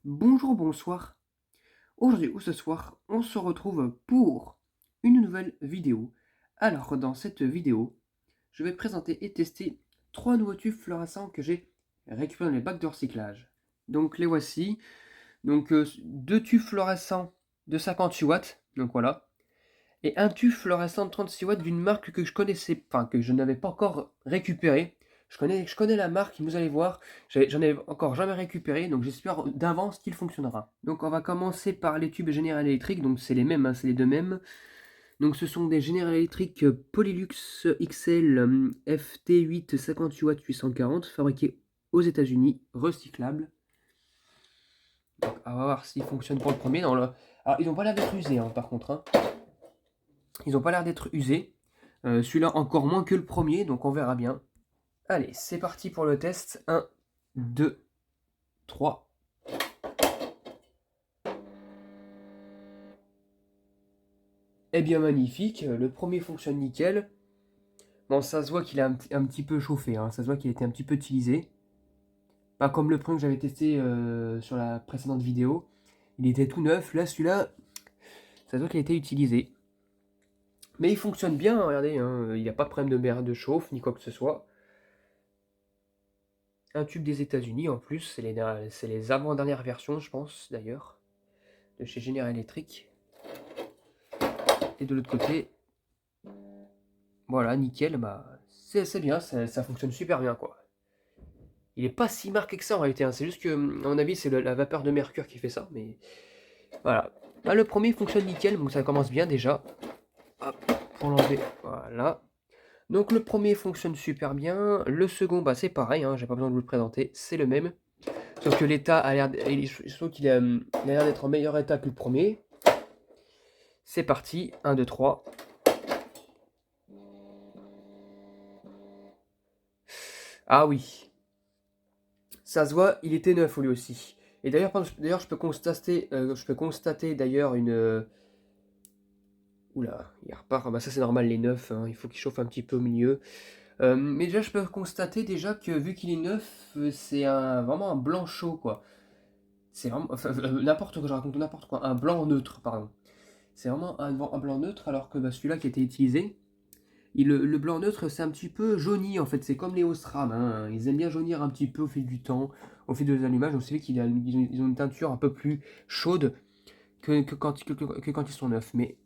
Bonjour, bonsoir. Aujourd'hui ou ce soir, on se retrouve pour une nouvelle vidéo. Alors, dans cette vidéo, je vais présenter et tester trois nouveaux tubes fluorescents que j'ai récupérés dans les bacs de recyclage. Donc, les voici. Donc, deux tubes fluorescents de 58 watts. Donc, voilà. Et un tube fluorescent de 36 watts d'une marque que je connaissais, enfin, que je n'avais pas encore récupéré. Je connais la marque, vous allez voir, j'en ai encore jamais récupéré, donc j'espère d'avance qu'il fonctionnera. Donc on va commencer par les tubes General Electric, donc c'est les mêmes, hein, c'est les deux mêmes. Donc ce sont des General Electric Polylux XL FT8 58 watts 840, fabriqués aux États-Unis, recyclables. Donc on va voir s'ils fonctionnent pour le premier. Alors ils n'ont pas l'air d'être usés, hein, par contre, hein. Ils n'ont pas l'air d'être usés. Celui-là encore moins que le premier, donc on verra bien. Allez, c'est parti pour le test. 1, 2, 3. Eh bien magnifique, le premier fonctionne nickel. Bon, ça se voit qu'il a un petit peu chauffé, hein. Ça se voit qu'il a été un petit peu utilisé. Pas comme le premier que j'avais testé sur la précédente vidéo. Il était tout neuf, là celui-là, ça se voit qu'il a été utilisé. Mais il fonctionne bien, hein, regardez, hein. Il n'y a pas de problème de mer de chauffe, ni quoi que ce soit. Un tube des États-Unis en plus, c'est les avant-dernières versions, je pense, d'ailleurs, de chez General Electric. Et de l'autre côté, voilà, nickel, bah, c'est bien, ça fonctionne super bien, quoi. Il est pas si marqué que ça en réalité, hein. C'est juste que, à mon avis, c'est la vapeur de mercure qui fait ça, mais voilà. Bah, le premier fonctionne nickel, donc ça commence bien déjà. Hop, pour l'enlever, voilà. Donc le premier fonctionne super bien, le second, bah, c'est pareil, hein, j'ai pas besoin de vous le présenter, c'est le même. Sauf que l'état a l'air, je trouve qu'il a l'air d'être en meilleur état que le premier. C'est parti, 1, 2, 3. Ah oui, ça se voit, il était neuf lui aussi. Et d'ailleurs, je peux constater d'ailleurs une... Oula, il repart. Ah bah ça c'est normal, les neufs, hein, il faut qu'il chauffe un petit peu au milieu. Mais déjà, je peux constater déjà que vu qu'il est neuf, c'est vraiment un blanc chaud, quoi. C'est vraiment... Enfin, n'importe quoi, je raconte n'importe quoi. Un blanc neutre, pardon. C'est vraiment un blanc neutre, alors que bah, celui-là qui a été utilisé, le blanc neutre, c'est un petit peu jauni en fait, c'est comme les Osram, hein. Ils aiment bien jaunir un petit peu au fil du temps, au fil des allumages. Donc c'est vrai ils ont une teinture un peu plus chaude que quand ils sont neufs. Mais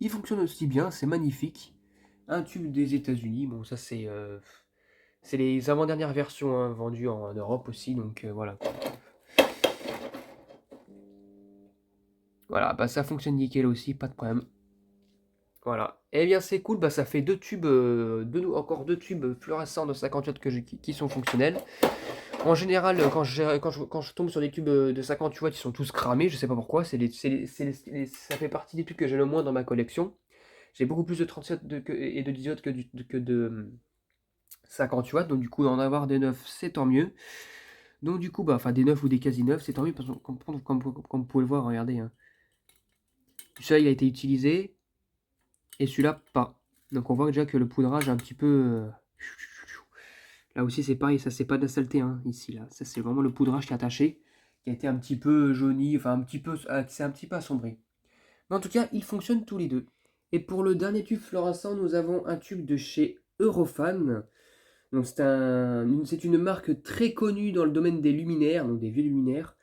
ils fonctionnent aussi bien, c'est magnifique. Un tube des États-Unis, bon ça c'est les avant-dernières versions, hein, vendues en Europe aussi, donc voilà. Voilà, bah ça fonctionne nickel aussi, pas de problème. Voilà. Et bien c'est cool, bah ça fait deux tubes, encore deux tubes fluorescents de 58 qui sont fonctionnels. En général, quand je tombe sur des tubes de 58 watts, ils sont tous cramés, je sais pas pourquoi, ça fait partie des tubes que j'ai le moins dans ma collection. J'ai beaucoup plus de 37 et de 18 que de 58 watts, donc du coup, d'en avoir des neufs, c'est tant mieux. Donc du coup, bah, enfin des neufs ou des quasi neufs, c'est tant mieux, parce que comme vous pouvez le voir, regardez, hein. Celui-là, il a été utilisé, et celui-là, pas. Donc on voit déjà que le poudrage est un petit peu... Là aussi, c'est pareil, ça c'est pas de la saleté, hein, ici, là. Ça c'est vraiment le poudrage qui est attaché, qui a été un petit peu jauni, enfin un petit peu, c'est un petit peu assombri. Mais en tout cas, ils fonctionnent tous les deux. Et pour le dernier tube fluorescent, nous avons un tube de chez Eurofan. Donc c'est une marque très connue dans le domaine des luminaires, donc des vieux luminaires.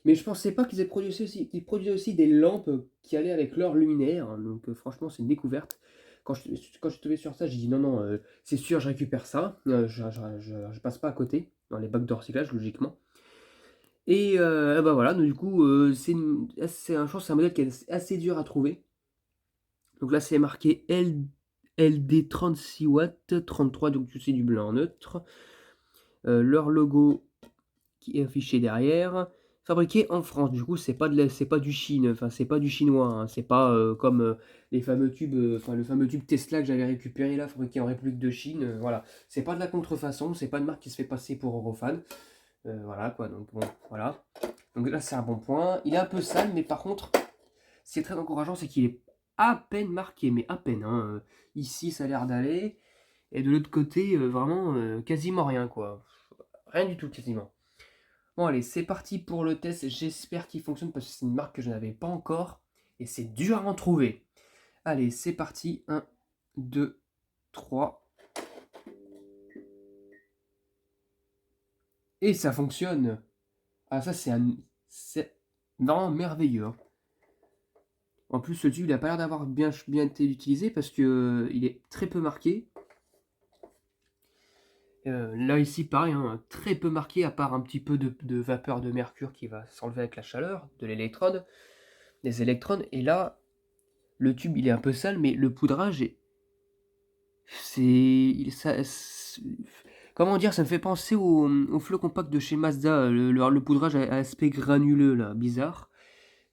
Mais je pensais pas qu'ils produisaient aussi des lampes qui allaient avec leurs luminaires. Donc franchement, c'est une découverte. Quand je suis tombé sur ça, j'ai dit non, non, c'est sûr, je récupère ça. Je passe pas à côté, dans les bacs de recyclage, logiquement. Et bah voilà, donc du coup, je pense que c'est un modèle qui est assez dur à trouver. Donc là, c'est marqué LD 36 watts, 33, donc c'est du blanc neutre. Leur logo qui est affiché derrière. Fabriqué en France, du coup, c'est pas du Chine, enfin, c'est pas du chinois, hein. C'est pas comme les fameux tubes, enfin, le fameux tube Tesla que j'avais récupéré là, fabriqué en République de Chine, voilà. C'est pas de la contrefaçon, c'est pas une marque qui se fait passer pour Eurofan. Voilà quoi, donc bon, voilà. Donc là, c'est un bon point. Il est un peu sale, mais par contre, ce qui est très encourageant, c'est qu'il est à peine marqué, mais à peine, hein. Ici, ça a l'air d'aller. Et de l'autre côté, vraiment, quasiment rien, quoi. Rien du tout, quasiment. Bon allez, c'est parti pour le test, j'espère qu'il fonctionne parce que c'est une marque que je n'avais pas encore et c'est dur à en trouver. Allez, c'est parti, 1, 2, 3. Et ça fonctionne. Ah ça c'est vraiment merveilleux, hein. En plus ce tube il a pas l'air d'avoir bien été utilisé parce que il est très peu marqué. Là ici pareil, hein, très peu marqué à part un petit peu de vapeur de mercure qui va s'enlever avec la chaleur de l'électrode, des électrons. Et là, le tube il est un peu sale, mais le poudrage est, comment dire, ça me fait penser au flot compact de chez Mazda, le poudrage à aspect granuleux là, bizarre.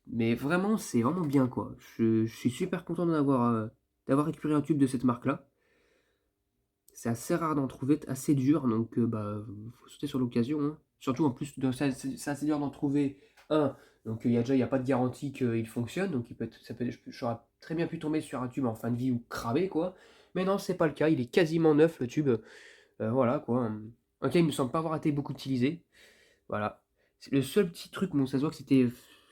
Mais vraiment, c'est vraiment bien quoi. Je suis super content d'avoir récupéré un tube de cette marque là. C'est assez rare d'en trouver, assez dur, donc bah, faut sauter sur l'occasion, hein. Surtout en plus, c'est assez dur d'en trouver un. Donc il y a pas de garantie qu'il fonctionne, donc j'aurais très bien pu tomber sur un tube en fin de vie ou cramer quoi. Mais non, c'est pas le cas, il est quasiment neuf le tube. Voilà quoi. Ok, il me semble pas avoir été beaucoup utilisé. Voilà. C'est le seul petit truc, bon, ça se voit que c'était,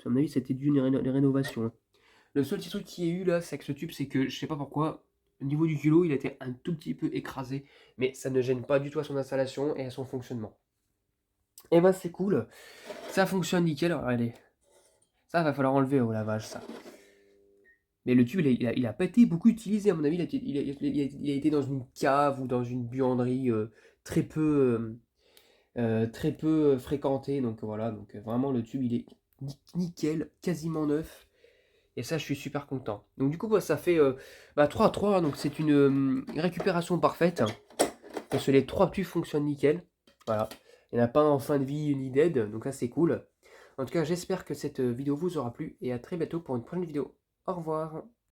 à mon avis, c'était dû une rénovation, hein. Le seul petit truc qu'il y a eu là, c'est que ce tube, c'est que je sais pas pourquoi, au niveau du culot, il a été un tout petit peu écrasé, mais ça ne gêne pas du tout à son installation et à son fonctionnement. Et ben c'est cool, ça fonctionne nickel. Alors, allez, ça va falloir enlever au lavage ça. Mais le tube, il a pas été beaucoup utilisé à mon avis, il a été dans une cave ou dans une buanderie très peu fréquentée, donc voilà, donc vraiment le tube il est nickel, quasiment neuf. Et ça, je suis super content. Donc du coup, bah, ça fait 3 à 3, hein, donc c'est une récupération parfaite. Parce que les 3 tubes fonctionnent nickel. Voilà. Il n'y en a pas un en fin de vie ni dead, donc là c'est cool. En tout cas, j'espère que cette vidéo vous aura plu et à très bientôt pour une prochaine vidéo. Au revoir.